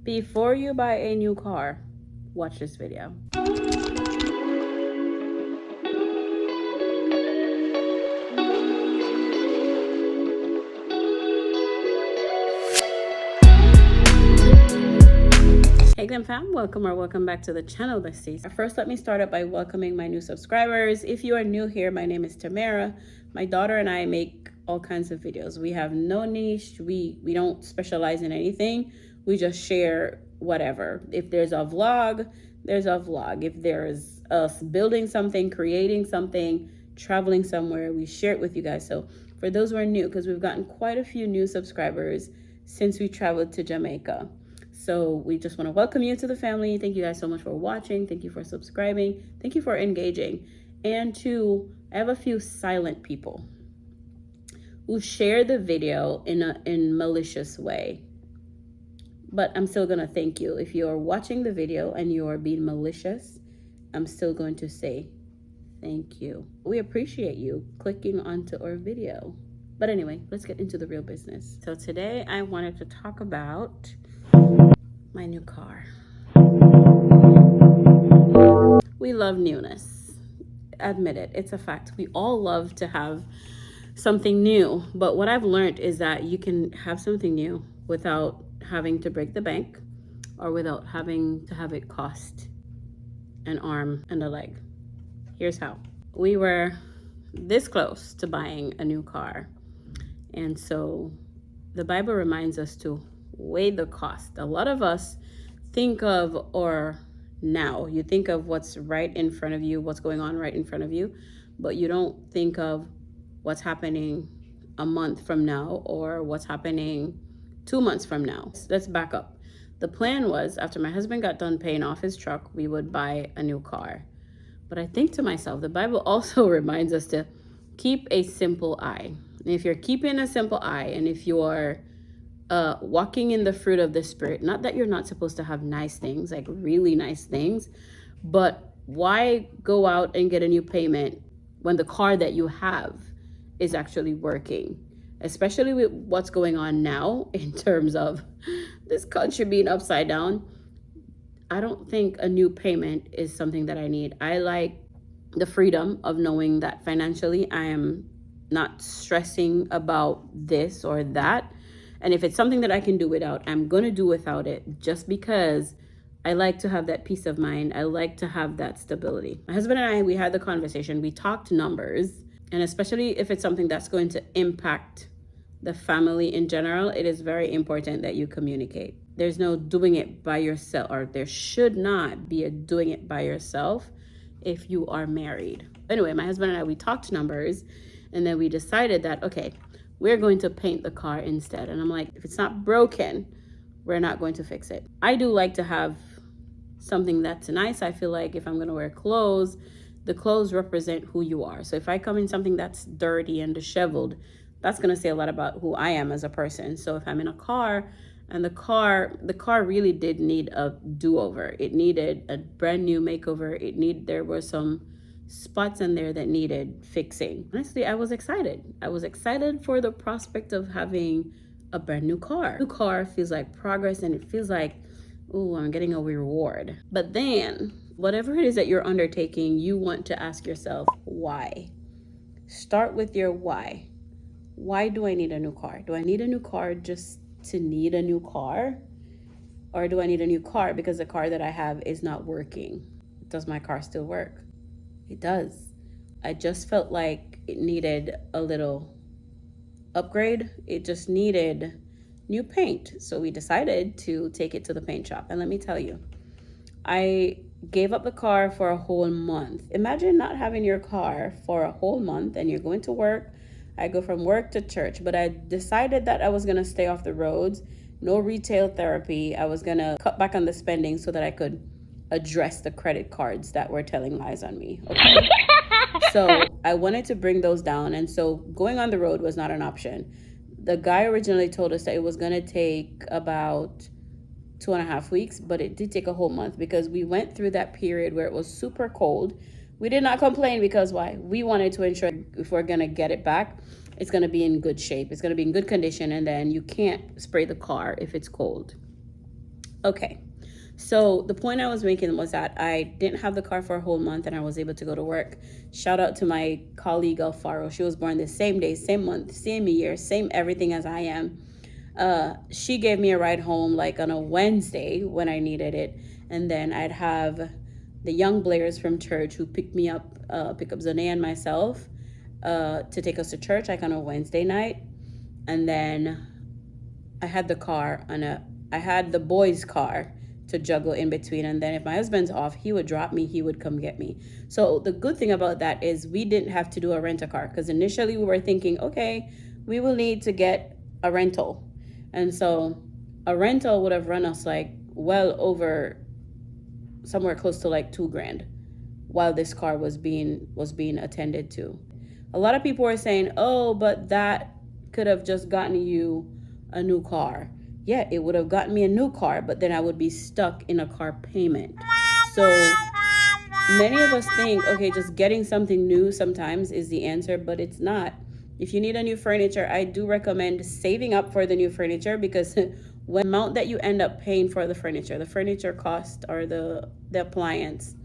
Before you buy a new car, watch this video. Hey Glam fam, welcome back to the channel, besties. First, let me start up by welcoming my new subscribers. If you are new here, my name is Tamara. My daughter and I make all kinds of videos. We have no niche. We don't specialize in anything. We just share whatever. If there's a vlog, there's a vlog. If there's us building something, creating something, traveling somewhere, we share it with you guys. So for those who are new, because we've gotten quite a few new subscribers since we traveled to Jamaica. So we just want to welcome you to the family. Thank you guys so much for watching. Thank you for subscribing. Thank you for engaging. And two, I have a few silent people who share the video in a malicious way. But I'm still going to thank you. If you're watching the video and you are being malicious, I'm still going to say thank you. We appreciate you clicking onto our video. But anyway, let's get into the real business. So today I wanted to talk about my new car. We love newness. Admit it, it's a fact. We all love to have something new. But what I've learned is that you can have something new without having to break the bank or without having to have it cost an arm and a leg. Here's how. We were this close to buying a new car. And so the Bible reminds us to weigh the cost. A lot of us think of, or now you think of what's right in front of you, what's going on right in front of you, but you don't think of what's happening a month from now or what's happening 2 months from now. Let's back up. The plan was after my husband got done paying off his truck, we would buy a new car. But I think to myself, the Bible also reminds us to keep a simple eye. And if you're keeping a simple eye, and if you are walking in the fruit of the Spirit, not that you're not supposed to have nice things, like really nice things, but why go out and get a new payment when the car that you have is actually working? Especially with what's going on now in terms of this country being upside down. I don't think a new payment is something that I need. I like the freedom of knowing that financially I am not stressing about this or that. And if it's something that I can do without, I'm going to do without it, just because I like to have that peace of mind. I like to have that stability. My husband and I, we had the conversation. We talked numbers. And especially if it's something that's going to impact the family in general, it is very important that you communicate. There's no doing it by yourself, or there should not be a doing it by yourself if you are married. Anyway, my husband and I, we talked numbers, and then we decided that, okay, we're going to paint the car instead. And I'm like, if it's not broken, we're not going to fix it. I do like to have something that's nice. I feel like if I'm going to wear clothes, the clothes represent who you are. So if I come in something that's dirty and disheveled, that's going to say a lot about who I am as a person. So if I'm in a car and the car really did need a do-over. It needed a brand new makeover. There were some spots in there that needed fixing. Honestly, I was excited. I was excited for the prospect of having a brand new car. New car feels like progress, and it feels like, oh, I'm getting a reward. But then, whatever it is that you're undertaking, you want to ask yourself, why? Start with your why. Why do I need a new car? Do I need a new car just to need a new car? Or do I need a new car because the car that I have is not working? Does my car still work? It does. I just felt like it needed a little upgrade. It just needed new paint. So we decided to take it to the paint shop. And let me tell you, I gave up the car for a whole month. Imagine not having your car for a whole month and you're going to work. I go from work to church, but I decided that I was going to stay off the roads. No retail therapy. I was going to cut back on the spending so that I could address the credit cards that were telling lies on me. Okay. So I wanted to bring those down. And so going on the road was not an option. The guy originally told us that it was going to take about 2.5 weeks, but it did take a whole month because we went through that period where it was super cold. We did not complain because why? We wanted to ensure if we're going to get it back, it's going to be in good shape. It's going to be in good condition. And then you can't spray the car if it's cold. Okay. So the point I was making was that I didn't have the car for a whole month and I was able to go to work. Shout out to my colleague Alfaro. She was born the same day, same month, same year, same everything as I am. She gave me a ride home like on a Wednesday when I needed it. And then I'd have the young Blairs from church who picked me up, pick up Zane and myself to take us to church like on a Wednesday night. And then I had the car on I had the boys' car to juggle in between. And then if my husband's off, he would drop me, he would come get me. So the good thing about that is we didn't have to do a rent a car because initially we were thinking, okay, we will need to get a rental. And so a rental would have run us like well over somewhere close to like $2,000 while this car was being attended to. A lot of people were saying, oh, but that could have just gotten you a new car. Yeah, it would have gotten me a new car, but then I would be stuck in a car payment. So many of us think, okay, just getting something new sometimes is the answer, but it's not. If you need a new furniture, I do recommend saving up for the new furniture because when the amount that you end up paying for the furniture cost or the appliance,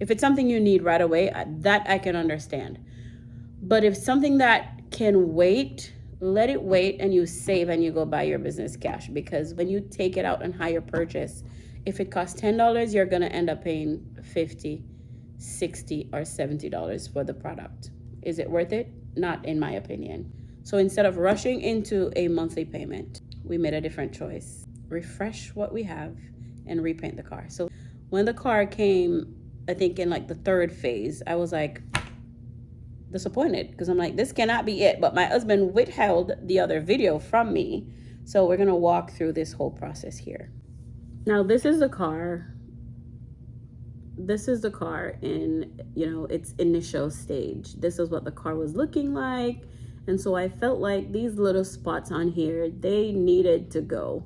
if it's something you need right away, that I can understand. But if something that can wait, let it wait and you save and you go buy your business cash. Because when you take it out and hire purchase, if it costs $10, you're going to end up paying $50, $60, or $70 for the product. Is it worth it? Not in my opinion. So instead of rushing into a monthly payment, we made a different choice. Refresh what we have and repaint the car. So when the car came, I think in like the third phase, I was like disappointed because I'm like, this cannot be it. But my husband withheld the other video from me. So we're going to walk through this whole process here. Now, this is the car. This is the car in, its initial stage. This is what the car was looking like. And so I felt like these little spots on here, they needed to go.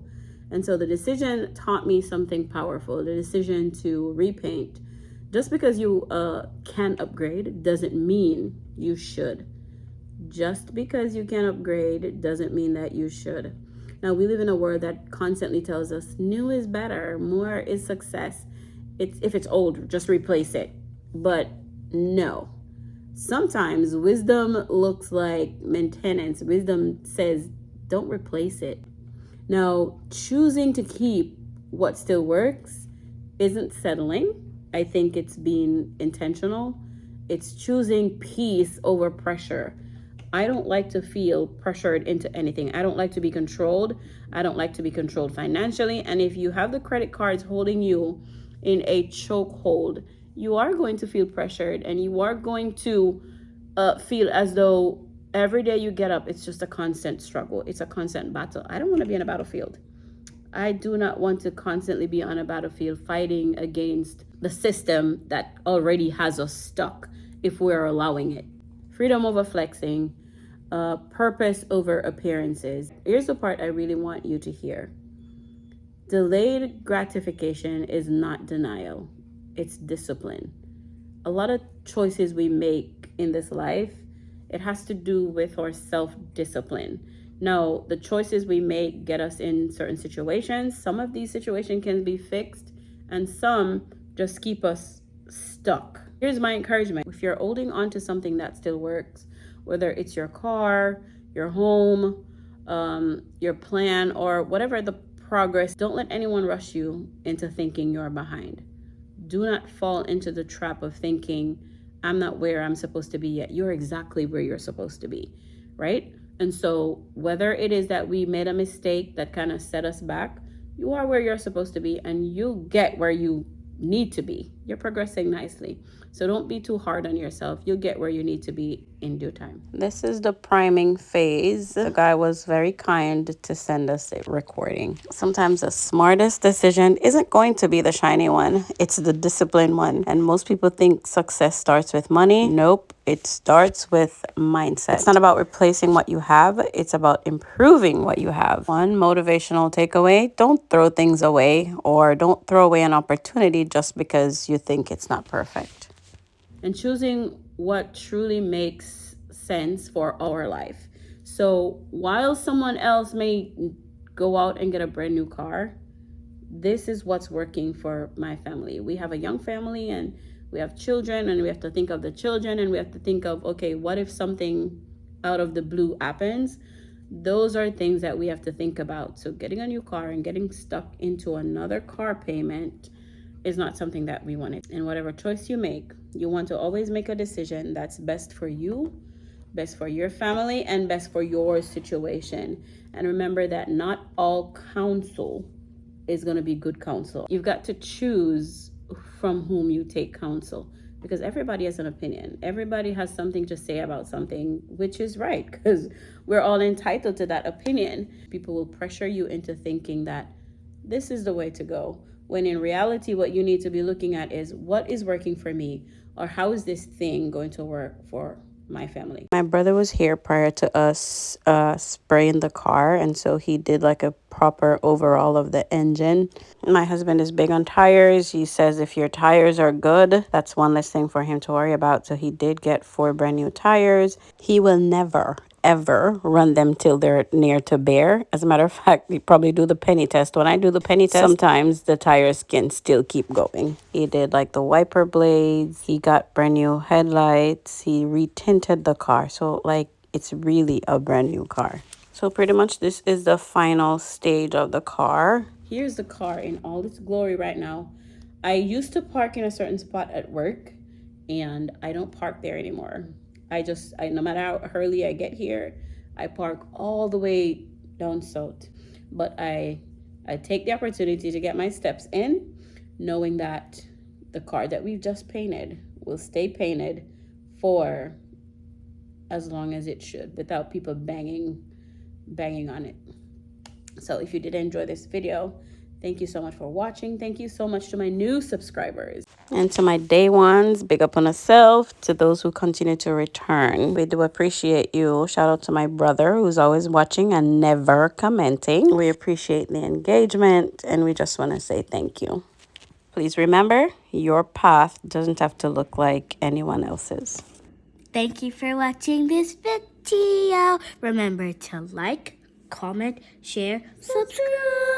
And so the decision taught me something powerful. The decision to repaint. Just because you can upgrade doesn't mean you should. Just because you can upgrade doesn't mean that you should. Now, we live in a world that constantly tells us new is better, more is success. If it's old, just replace it. But no. Sometimes wisdom looks like maintenance. Wisdom says, don't replace it. Now, choosing to keep what still works isn't settling. I think it's being intentional. It's choosing peace over pressure. I don't like to feel pressured into anything. I don't like to be controlled. I don't like to be controlled financially. And if you have the credit cards holding you in a chokehold, you are going to feel pressured and you are going to feel as though every day you get up, it's just a constant struggle. It's a constant battle. I don't want to be in a battlefield. I do not want to constantly be on a battlefield fighting against the system that already has us stuck if we're allowing it. Freedom over flexing, purpose over appearances. Here's the part I really want you to hear. Delayed gratification is not denial. It's discipline. A lot of choices we make in this life, it has to do with our self-discipline. Now, the choices we make get us in certain situations. Some of these situations can be fixed and some just keep us stuck. Here's my encouragement. If you're holding on to something that still works, whether it's your car, your home, your plan, or whatever the progress, don't let anyone rush you into thinking you're behind. Do not fall into the trap of thinking, I'm not where I'm supposed to be yet. You're exactly where you're supposed to be, right? And so whether it is that we made a mistake that kind of set us back, you are where you're supposed to be and you'll get where you need to be. You're progressing nicely. So don't be too hard on yourself. You'll get where you need to be in due time. This is the priming phase. The guy was very kind to send us a recording. Sometimes the smartest decision isn't going to be the shiny one. It's the disciplined one. And most people think success starts with money. Nope. It starts with mindset. It's not about replacing what you have. It's about improving what you have. One motivational takeaway: don't throw things away or don't throw away an opportunity just because you think it's not perfect. And choosing what truly makes sense for our life. So while someone else may go out and get a brand new car, this is what's working for my family. We have a young family and we have children, and we have to think of the children, and we have to think of, okay, what if something out of the blue happens? Those are things that we have to think about. So getting a new car and getting stuck into another car payment is not something that we wanted. And whatever choice you make, you want to always make a decision that's best for you, best for your family, and best for your situation. And remember that not all counsel is going to be good counsel. You've got to choose from whom you take counsel, because everybody has an opinion. Everybody has something to say about something, which is right, because we're all entitled to that opinion. People will pressure you into thinking that this is the way to go, when in reality, what you need to be looking at is what is working for me, or how is this thing going to work for my family. My brother was here prior to us spraying the car, and so he did like a proper overhaul of the engine. My husband is big on tires. He says if your tires are good, that's one less thing for him to worry about. So he did get 4 brand new tires. He will never ever run them till they're near to bare. As a matter of fact, we probably do the penny test. When I do the penny test, sometimes the tires can still keep going. He did like the wiper blades. He got brand new headlights. He retinted the car. So like it's really a brand new car. So pretty much this is the final stage of the car. Here's the car in all its glory right now. I used to park in a certain spot at work, and I don't park there anymore. I no matter how early I get here, I park all the way down south. But I take the opportunity to get my steps in, knowing that the car that we've just painted will stay painted for as long as it should, without people banging on it. So if you did enjoy this video, thank you so much for watching. Thank you so much to my new subscribers. And to my day ones, big up on yourself. To those who continue to return, we do appreciate you. Shout out to my brother who's always watching and never commenting. We appreciate the engagement, and we just want to say thank you. Please remember, your path doesn't have to look like anyone else's. Thank you for watching this video. Remember to like, comment, share, subscribe.